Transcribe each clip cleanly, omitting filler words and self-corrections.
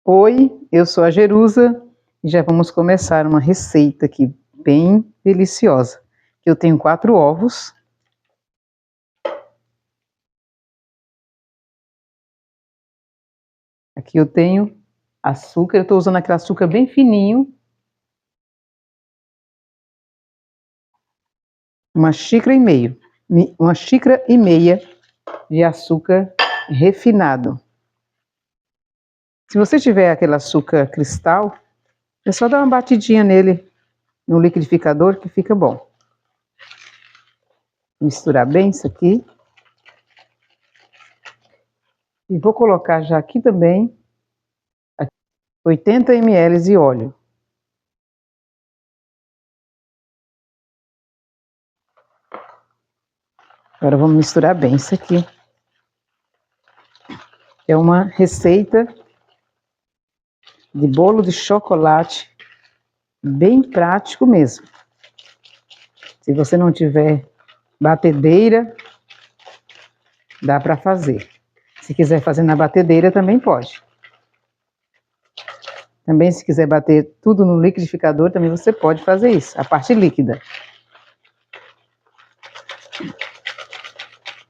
Oi, eu sou a Jerusa e já vamos começar uma receita aqui bem deliciosa. Eu tenho 4 ovos. Aqui eu tenho açúcar, eu estou usando aquele açúcar bem fininho. Uma xícara e meia de açúcar refinado. Se você tiver aquele açúcar cristal, é só dar uma batidinha nele no liquidificador que fica bom. Misturar bem isso aqui. E vou colocar já aqui também 80 ml de óleo. Agora vamos misturar bem isso aqui. É uma receita de bolo de chocolate, bem prático mesmo. Se você não tiver batedeira, dá para fazer. Se quiser fazer na batedeira, também pode. Também, se quiser bater tudo no liquidificador, também você pode fazer isso, a parte líquida.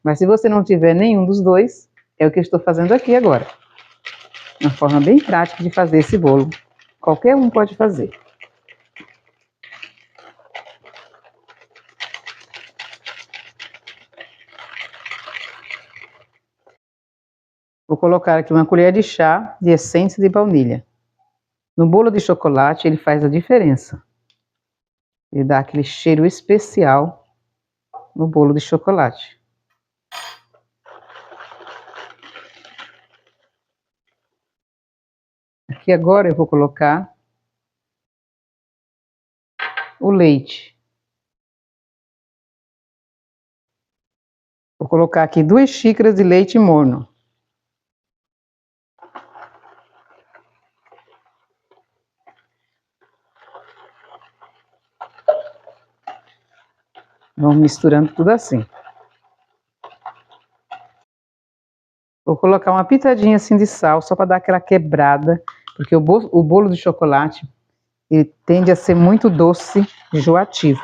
Mas se você não tiver nenhum dos dois, é o que eu estou fazendo aqui agora. Uma forma bem prática de fazer esse bolo. Qualquer um pode fazer. Vou colocar aqui uma colher de chá de essência de baunilha. No bolo de chocolate ele faz a diferença. Ele dá aquele cheiro especial no bolo de chocolate. Aqui agora eu vou colocar o leite. Vou colocar aqui 2 xícaras de leite morno. Vamos misturando tudo assim. Vou colocar uma pitadinha assim de sal, só para dar aquela quebrada, porque o bolo de chocolate, ele tende a ser muito doce, enjoativo.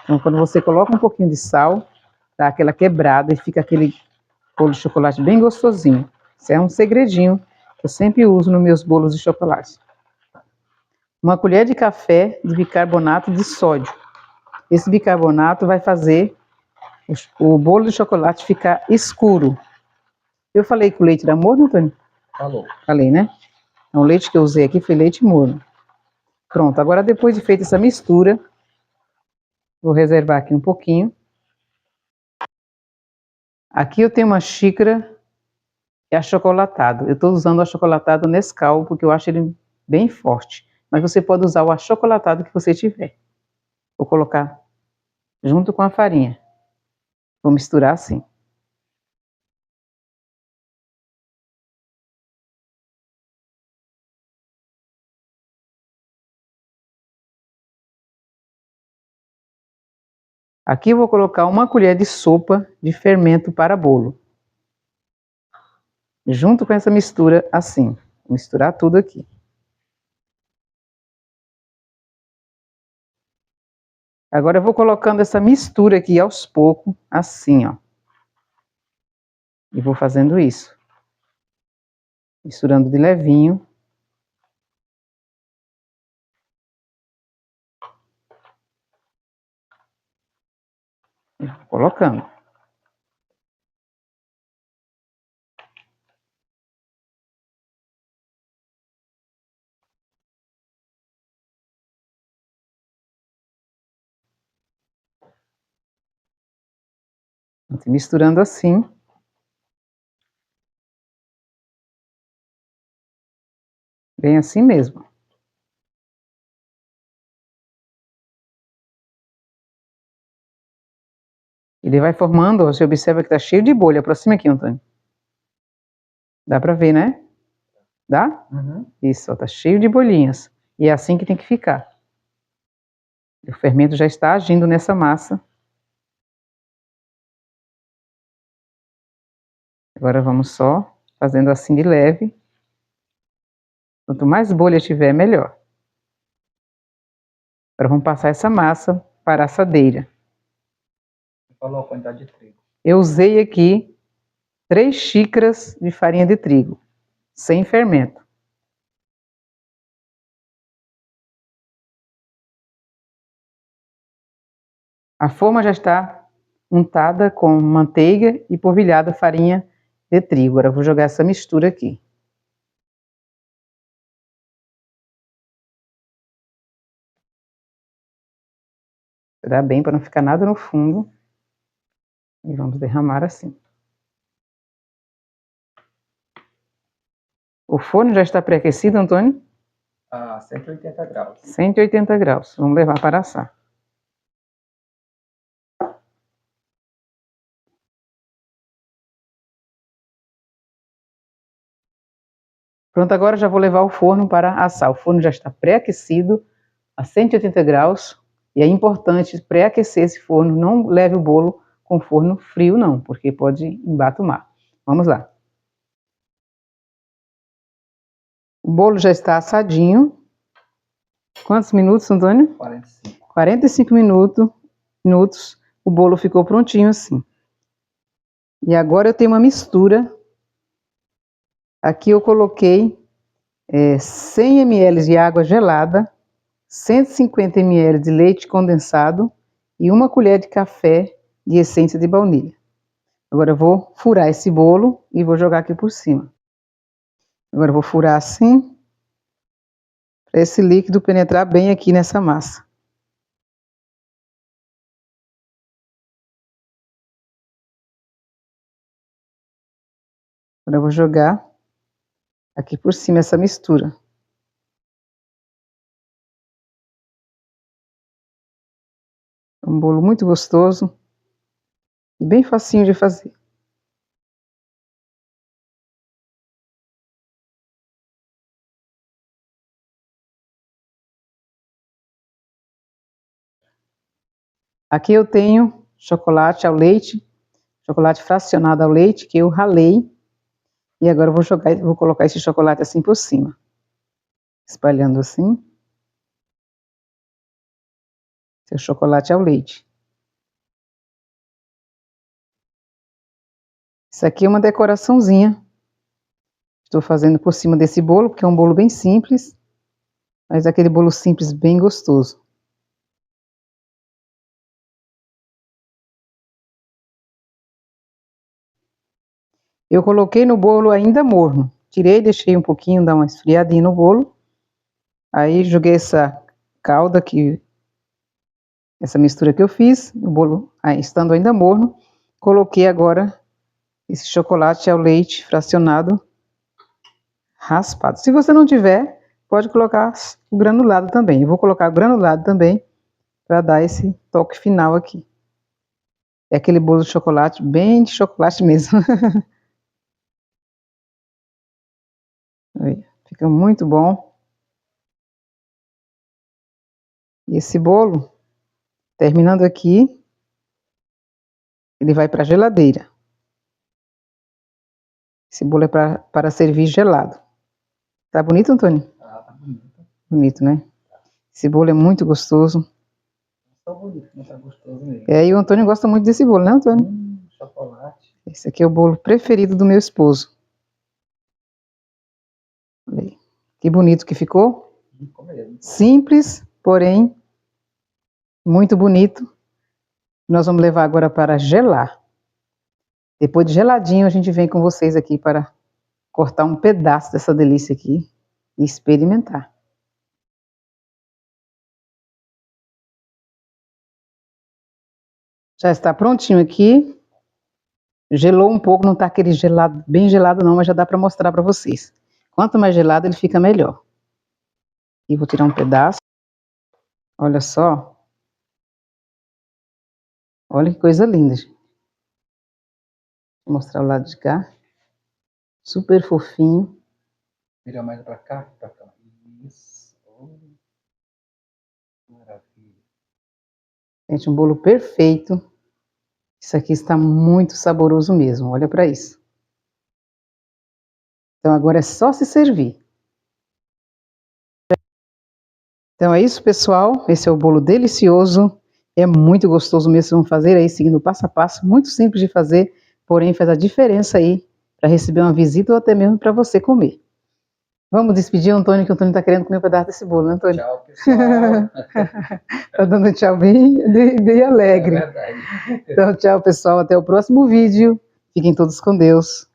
Então, quando você coloca um pouquinho de sal, dá aquela quebrada e fica aquele bolo de chocolate bem gostosinho. Isso é um segredinho que eu sempre uso nos meus bolos de chocolate. Uma colher de café de bicarbonato de sódio. Esse bicarbonato vai fazer o bolo de chocolate ficar escuro. Eu falei que o leite era morno, Antônio? Falou. Falei, né? Então, o leite que eu usei aqui foi leite morno. Pronto, agora depois de feita essa mistura, vou reservar aqui um pouquinho. Aqui eu tenho uma xícara de achocolatado. Eu estou usando o achocolatado Nescau, porque eu acho ele bem forte. Mas você pode usar o achocolatado que você tiver. Vou colocar junto com a farinha. Vou misturar assim. Aqui eu vou colocar uma colher de sopa de fermento para bolo. Junto com essa mistura assim. Vou misturar tudo aqui. Agora eu vou colocando essa mistura aqui aos poucos, assim, ó. E vou fazendo isso. Misturando de levinho. E vou colocando. Misturando assim. Bem assim mesmo. Ele vai formando, ó, você observa que tá cheio de bolha. Aproxima aqui, Antônio. Dá pra ver, né? Dá? Uhum. Isso, ó, tá cheio de bolinhas. E é assim que tem que ficar. O fermento já está agindo nessa massa. Agora vamos só fazendo assim de leve. Quanto mais bolha tiver, melhor. Agora vamos passar essa massa para a assadeira. Você falou a quantidade de trigo. Eu usei aqui 3 xícaras de farinha de trigo, sem fermento. A forma já está untada com manteiga e polvilhada farinha de trigo. Agora eu vou jogar essa mistura aqui. Dá bem para não ficar nada no fundo. E vamos derramar assim. O forno já está pré-aquecido, Antônio? A 180 graus. 180 graus. Vamos levar para assar. Pronto, agora já vou levar o forno para assar. O forno já está pré-aquecido a 180 graus. E é importante pré-aquecer esse forno. Não leve o bolo com forno frio não, porque pode embatumar. Vamos lá. O bolo já está assadinho. Quantos minutos, Antônio? 45. 45 minutos. O bolo ficou prontinho assim. E agora eu tenho uma mistura. Aqui eu coloquei 100 ml de água gelada, 150 ml de leite condensado e 1 colher de café de essência de baunilha. Agora eu vou furar esse bolo e vou jogar aqui por cima. Agora eu vou furar assim, para esse líquido penetrar bem aqui nessa massa. Agora eu vou jogar aqui por cima essa mistura. É um bolo muito gostoso e bem facinho de fazer. Aqui eu tenho chocolate ao leite, chocolate fracionado ao leite que eu ralei. E agora eu vou colocar esse chocolate assim por cima. Espalhando assim. Esse é o chocolate ao leite. Isso aqui é uma decoraçãozinha. Estou fazendo por cima desse bolo, porque é um bolo bem simples. Mas é aquele bolo simples bem gostoso. Eu coloquei no bolo ainda morno. Tirei, deixei um pouquinho, dar uma esfriadinha no bolo. Aí joguei essa calda que... essa mistura que eu fiz, o bolo estando ainda morno. Coloquei agora esse chocolate ao leite fracionado raspado. Se você não tiver, pode colocar o granulado também. Eu vou colocar o granulado também para dar esse toque final aqui. É aquele bolo de chocolate, bem de chocolate mesmo. Fica muito bom. E esse bolo, terminando aqui, ele vai para a geladeira. Esse bolo é para servir gelado. Tá bonito, Antônio? Tá bonito. Bonito, né? Esse bolo é muito gostoso. Tá bonito, não tá gostoso mesmo. E o Antônio gosta muito desse bolo, né, Antônio? Chocolate. Esse aqui é o bolo preferido do meu esposo. Olha aí. Que bonito que ficou. Ficou mesmo. Simples, porém muito bonito. Nós vamos levar agora para gelar. Depois de geladinho, a gente vem com vocês aqui para cortar um pedaço dessa delícia aqui e experimentar. Já está prontinho aqui. Gelou um pouco, não está aquele gelado, bem gelado não, mas já dá para mostrar para vocês. Quanto mais gelado ele fica melhor. E vou tirar um pedaço. Olha só. Olha que coisa linda, gente. Vou mostrar o lado de cá. Super fofinho. Vira mais pra cá, pra cá. Isso. Maravilha. Gente, um bolo perfeito. Isso aqui está muito saboroso mesmo, olha para isso. Então agora é só se servir. Então é isso, pessoal. Esse é o bolo delicioso. É muito gostoso mesmo. Vocês vão fazer aí seguindo passo a passo. Muito simples de fazer, porém faz a diferença aí para receber uma visita ou até mesmo para você comer. Vamos despedir o Antônio, que o Antônio está querendo comer um pedaço desse bolo, né, Antônio? Tchau, pessoal. Tá dando tchau bem alegre. É verdade. Então, tchau, pessoal. Até o próximo vídeo. Fiquem todos com Deus.